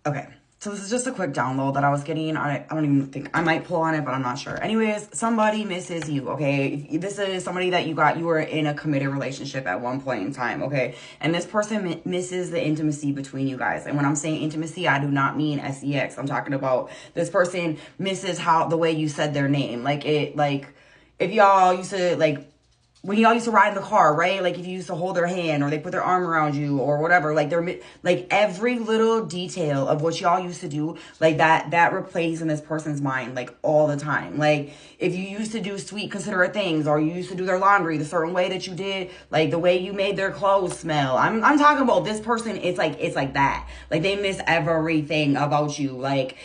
Okay. So this is just a quick download that I was getting. I don't even think I might pull on it, but I'm not sure. Anyways, somebody misses you, okay? This is somebody that you were in a committed relationship at one point in time, okay? And this person misses the intimacy between you guys. And when I'm saying intimacy, I do not mean sex. I'm talking about this person misses the way you said their name. Like if y'all used to when y'all used to ride in the car, right? Like if you used to hold their hand or they put their arm around you or whatever, like they're like every little detail of what y'all used to do, like that replays in this person's mind, like all the time. Like if you used to do sweet, considerate things, or you used to do their laundry the certain way that you did, like the way you made their clothes smell. I'm talking about this person. It's like that. Like they miss everything about you, like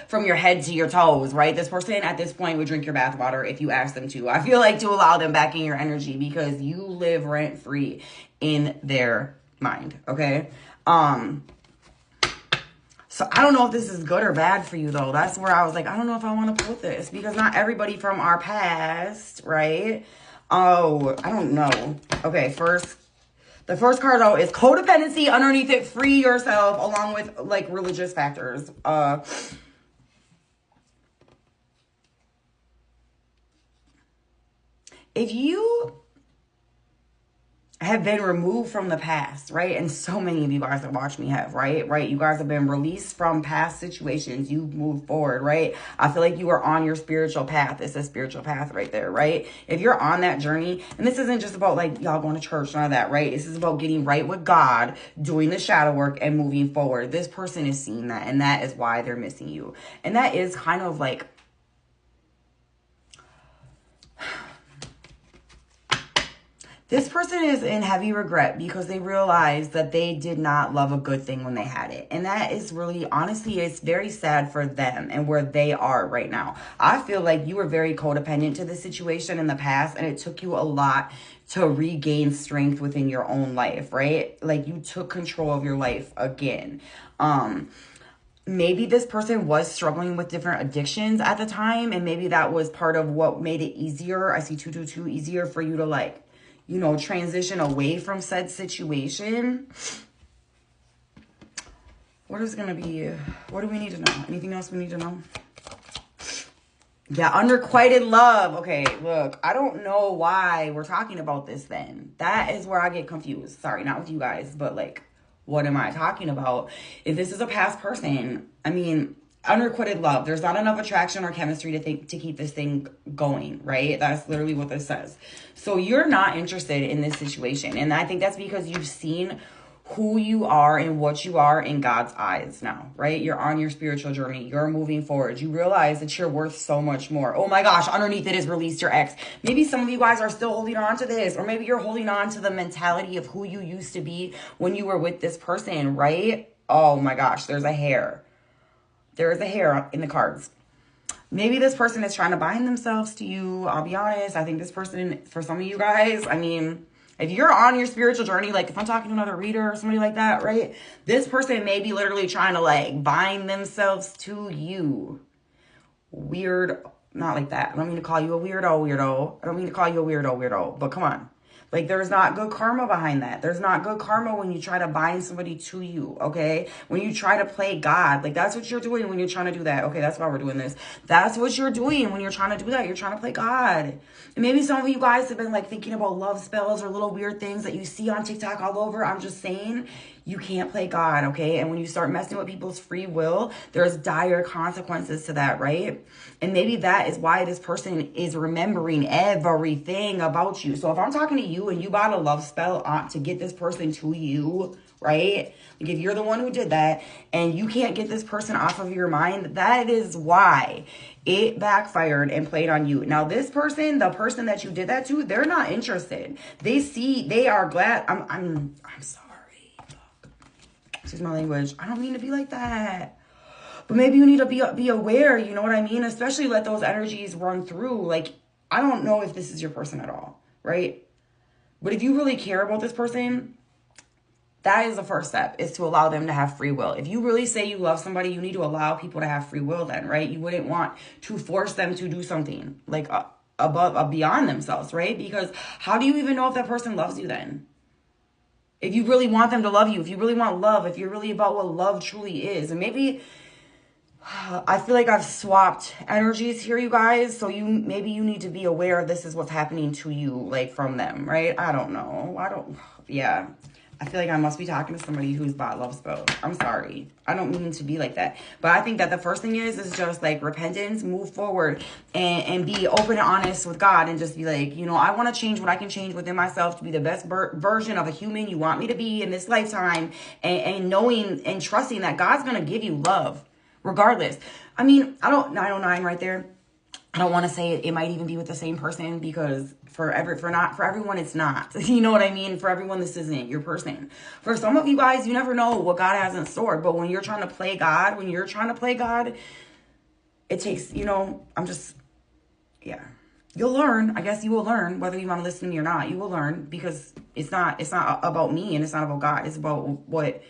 from your head to your toes, right? This person at this point would drink your bath water if you ask them to. I feel like to allow them back in your energy because you live rent free in their mind. Okay. So I don't know if this is good or bad for you though. That's where I was like, I don't know if I want to put this because not everybody from our past, right? Oh, I don't know. Okay. The first card though is codependency. Underneath it, free yourself along with like religious factors. If you have been removed from the past, right? And so many of you guys that watch me have, right? You guys have been released from past situations. You've moved forward, right? I feel like you are on your spiritual path. It's a spiritual path right there, right? If you're on that journey, and this isn't just about like y'all going to church, none of that, right? This is about getting right with God, doing the shadow work and moving forward. This person is seeing that, and that is why they're missing you. And that is kind of like, this person is in heavy regret because they realize that they did not love a good thing when they had it. And that is really, honestly, it's very sad for them and where they are right now. I feel like you were very codependent to the situation in the past, and it took you a lot to regain strength within your own life, right? Like you took control of your life again. Maybe this person was struggling with different addictions at the time, and maybe that was part of what made it easier. I see 222 easier for you to like, you know, transition away from said situation. What is going to be, what do we need to know? Anything else we need to know? Yeah, unrequited love. Okay, look, I don't know why we're talking about this then. That is where I get confused. Sorry, not with you guys, but like, what am I talking about? If this is a past person, I mean, unrequited love. There's not enough attraction or chemistry to keep this thing going, right? That's literally what this says. So you're not interested in this situation. And I think that's because you've seen who you are and what you are in God's eyes now, right? You're on your spiritual journey. You're moving forward. You realize that you're worth so much more. Oh my gosh, underneath it is released your ex. Maybe some of you guys are still holding on to this, or maybe you're holding on to the mentality of who you used to be when you were with this person, right? Oh my gosh, there's a hair. There is a hair in the cards. Maybe this person is trying to bind themselves to you. I'll be honest. I think this person, for some of you guys, I mean, if you're on your spiritual journey, like if I'm talking to another reader or somebody like that, right? This person may be literally trying to like bind themselves to you. Weird. Not like that. I don't mean to call you a weirdo. I don't mean to call you a weirdo. But come on. Like, there's not good karma behind that. There's not good karma when you try to bind somebody to you, okay? When you try to play God. Like, that's what you're doing when you're trying to do that. Okay, that's why we're doing this. That's what you're doing when you're trying to do that. You're trying to play God. And maybe some of you guys have been, like, thinking about love spells or little weird things that you see on TikTok all over. I'm just saying, you can't play God, okay? And when you start messing with people's free will, there's dire consequences to that, right? And maybe that is why this person is remembering everything about you. So if I'm talking to you and you bought a love spell to get this person to you, right? Like if you're the one who did that and you can't get this person off of your mind, that is why it backfired and played on you. Now, this person, the person that you did that to, they're not interested. They are glad. I'm sorry. Excuse my language. I don't mean to be like that. But maybe you need to be aware, you know what I mean? Especially let those energies run through. Like, I don't know if this is your person at all, right? But if you really care about this person, that is the first step, is to allow them to have free will. If you really say you love somebody, you need to allow people to have free will then, right? You wouldn't want to force them to do something like beyond themselves, right? Because how do you even know if that person loves you then? If you really want them to love you, if you really want love, if you're really about what love truly is. And maybe I feel like I've swapped energies here, you guys. So maybe you need to be aware this is what's happening to you, like from them, right? I don't know. Yeah. I feel like I must be talking to somebody who's bought love spells. I'm sorry. I don't mean to be like that. But I think that the first thing is just like repentance, move forward and be open and honest with God and just be like, you know, I want to change what I can change within myself to be the best version of a human you want me to be in this lifetime, and knowing and trusting that God's going to give you love regardless. I mean, 909 right there. I don't want to say it might even be with the same person, because for everyone it's not. You know what I mean? For everyone this isn't your person. For some of you guys, you never know what God has in store. But when you're trying to play God, it takes, you know, yeah. You'll learn. I guess you will learn whether you want to listen to me or not. You will learn, because it's not about me and it's not about God. It's about what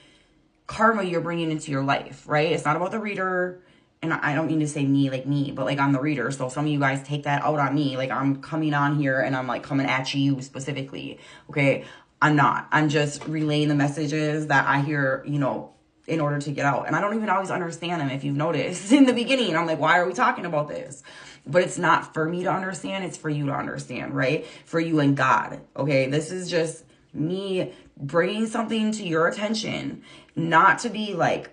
karma you're bringing into your life, right? It's not about the reader. And I don't mean to say me, like me, but like I'm the reader. So some of you guys take that out on me. Like I'm coming on here and I'm like coming at you specifically. Okay. I'm not. I'm just relaying the messages that I hear, you know, in order to get out. And I don't even always understand them. If you've noticed in the beginning, I'm like, why are we talking about this? But it's not for me to understand. It's for you to understand, right? For you and God. Okay. This is just me bringing something to your attention, not to be like,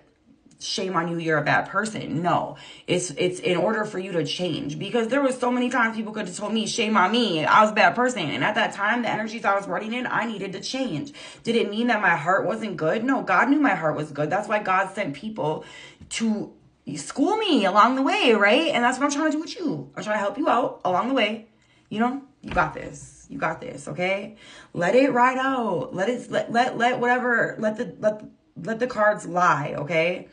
shame on you, you're a bad person. No, it's in order for you to change, because there was so many times people could have told me, shame on me, I was a bad person. And at that time, the energies I was running in, I needed to change. Did it mean that my heart wasn't good? No, God knew my heart was good. That's why God sent people to school me along the way, right? And that's what I'm trying to do with you. I'm trying to help you out along the way. You know, you got this. You got this, okay? Let it ride out. Let the cards lie, okay?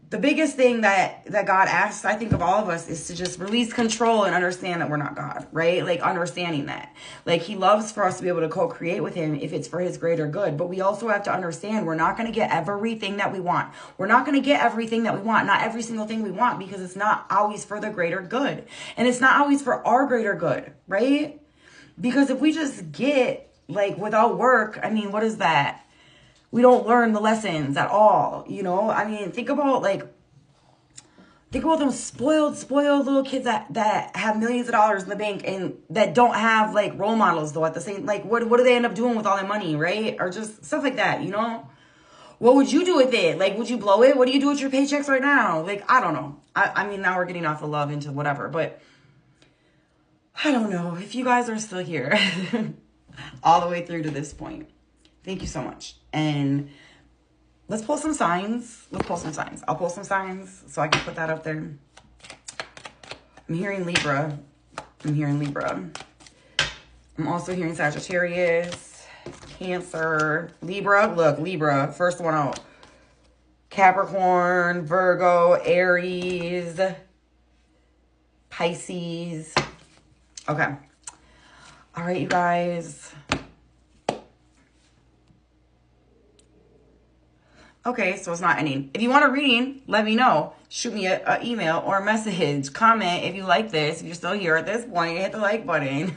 The biggest thing that God asks, I think, of all of us is to just release control and understand that we're not God, right? Like understanding that. Like he loves for us to be able to co-create with him if it's for his greater good. But we also have to understand we're not going to get everything that we want. We're not going to get everything that we want. Not every single thing we want, because it's not always for the greater good. And it's not always for our greater good, right? Because if we just get like without work, I mean, what is that? We don't learn the lessons at all, you know? I mean, think about them spoiled little kids that have millions of dollars in the bank and that don't have like role models though at the same, like what do they end up doing with all their money, right? Or just stuff like that, you know? What would you do with it? Like, would you blow it? What do you do with your paychecks right now? Like, I don't know. I mean, now we're getting off of love into whatever, but I don't know if you guys are still here all the way through to this point. Thank you so much. And let's pull some signs. I'll pull some signs so I can put that up there. I'm hearing Libra. I'm also hearing Sagittarius, Cancer, Libra. Look, Libra, first one out. Capricorn, Virgo, Aries, Pisces. Okay. All right, you guys. Okay, so it's not ending. If you want a reading, let me know. Shoot me an email or a message. Comment if you like this. If you're still here at this point, hit the like button.